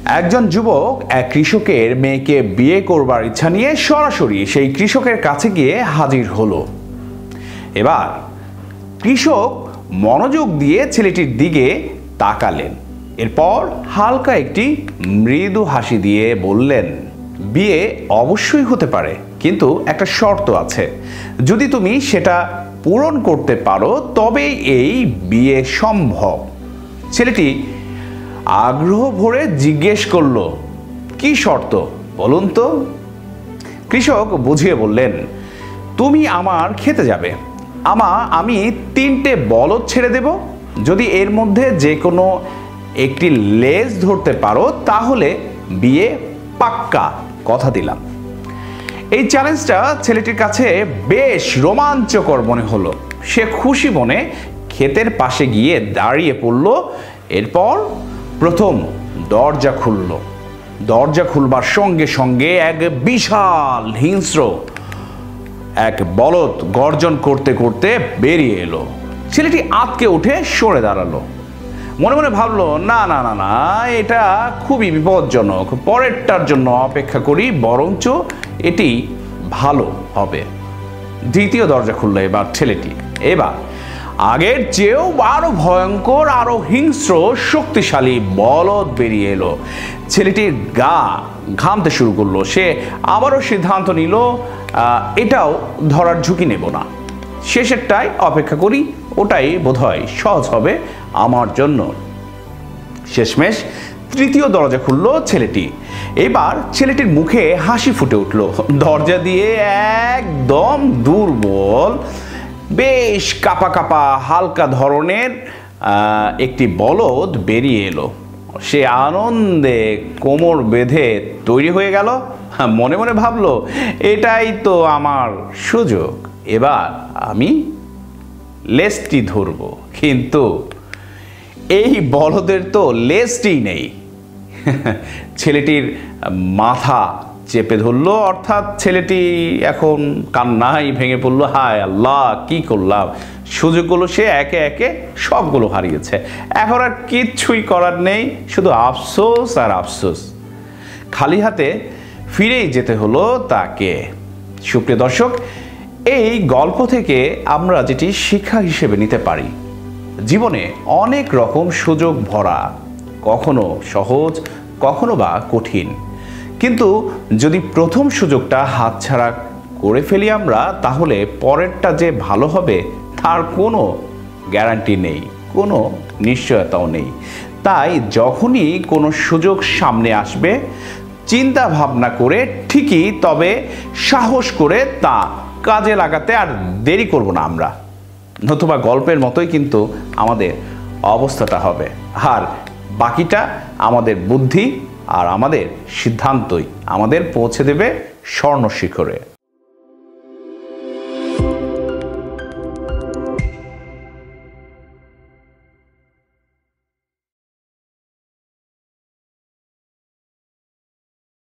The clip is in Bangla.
একজন যুবক এক কৃষকের মেয়েকে বিয়ে করবার ইচ্ছা নিয়ে সরাসরি সেই কৃষকের কাছে গিয়ে হাজির হলো। এবার কৃষক মনোযোগ দিয়ে ছেলেটির দিকে তাকালেন। এরপর হালকা একটি মৃদু হাসি দিয়ে বললেন, বিয়ে অবশ্যই হতে পারে, কিন্তু একটা শর্ত আছে। যদি তুমি সেটা পূরণ করতে পারো তবেই এই বিয়ে সম্ভব। ছেলেটি আগ্রহ ভরে জিজ্ঞেস করলো, কি শর্ত বলুন তো? কৃষক বুঝিয়ে বললেন, তুমি আমার খেতে যাবে, আমি 3টে বলদ ছেড়ে দেব। যদি এর মধ্যে যে কোনো একটি লেজ ধরতে পারো তাহলে বিয়ে পাক্কা, কথা দিলাম। এই চ্যালেঞ্জটা ছেলেটির কাছে বেশ রোমাঞ্চকর মনে হলো। সে খুশি মনে ক্ষেতের পাশে গিয়ে দাঁড়িয়ে পড়ল। এরপর প্রথম দরজা খুলল। দরজা খুলবার সঙ্গে সঙ্গে এক বিশাল হিংস্র এক বলদ গর্জন করতে করতে বেরিয়ে এলো। ছেলেটি আঁতকে উঠে সরে দাঁড়ালো। মনে মনে ভাবলো, না না না না, এটা খুবই বিপজ্জনক, পরেরটার জন্য অপেক্ষা করি, বরঞ্চ এটি ভালো হবে। দ্বিতীয় দরজা খুললো এবার ছেলেটি। এবার আগের চেয়েও আরো ভয়ঙ্কর, আরো হিংস্র শক্তিশালী বলদ বেরিয়ে এলো। ছেলেটির গা ঘামতে শুরু করলো। সে আবারও সিদ্ধান্ত নিল, এটাও ধরার ঝুঁকি নেব না, শেষেরটাই অপেক্ষা করি, ওটাই বোধহয় সহজ হবে আমার জন্য। শেষমেশ তৃতীয় দরজা খুললো ছেলেটি। এবার ছেলেটির মুখে হাসি ফুটে উঠল। দরজা দিয়ে একদম দুর্বল, বেশ কাপা কাপা হালকা ধরনের একটি বলদ বেরিয়ে এলো। সে আনন্দে কোমর বেঁধে তৈরি হয়ে গেল। মনে মনে ভাবলো, এটাই তো আমার সুযোগ, এবার আমি লেজটি ধরব। কিন্তু এই বলদের তো লেজটি নেই। ছেলেটির মাথা চেপে ধরলো, অর্থাৎ ছেলেটি এখন কান্নায় ভেঙে পড়লো। হায় আল্লাহ, কি করলাম! সুযোগগুলো সে একে একে সবগুলো হারিয়েছে। এখন আর কিচ্ছুই করার নেই, শুধু আফসোস আর আফসোস। খালি হাতে ফিরেই যেতে হলো তাকে। সুপ্রিয় দর্শক, এই গল্প থেকে আমরা যেটি শিক্ষা হিসেবে নিতে পারি, জীবনে অনেক রকম সুযোগ ভরা, কখনো সহজ, কখনো বা কঠিন। কিন্তু যদি প্রথম সুযোগটা হাতছাড়া করে ফেলি আমরা, তাহলে পরেরটা যে ভালো হবে তার কোনো গ্যারান্টি নেই, কোনো নিশ্চয়তাও নেই। তাই যখনই কোনো সুযোগ সামনে আসবে, চিন্তা ভাবনা করে ঠিকই, তবে সাহস করে তা কাজে লাগাতে আর দেরি করব না আমরা, নতুবা গল্পের মতোই কিন্তু আমাদের অবস্থাটা হবে। আর বাকিটা আমাদের বুদ্ধি আর আমাদের সিদ্ধান্তই আমাদের পৌঁছে দেবে স্বর্ণ শিখরে।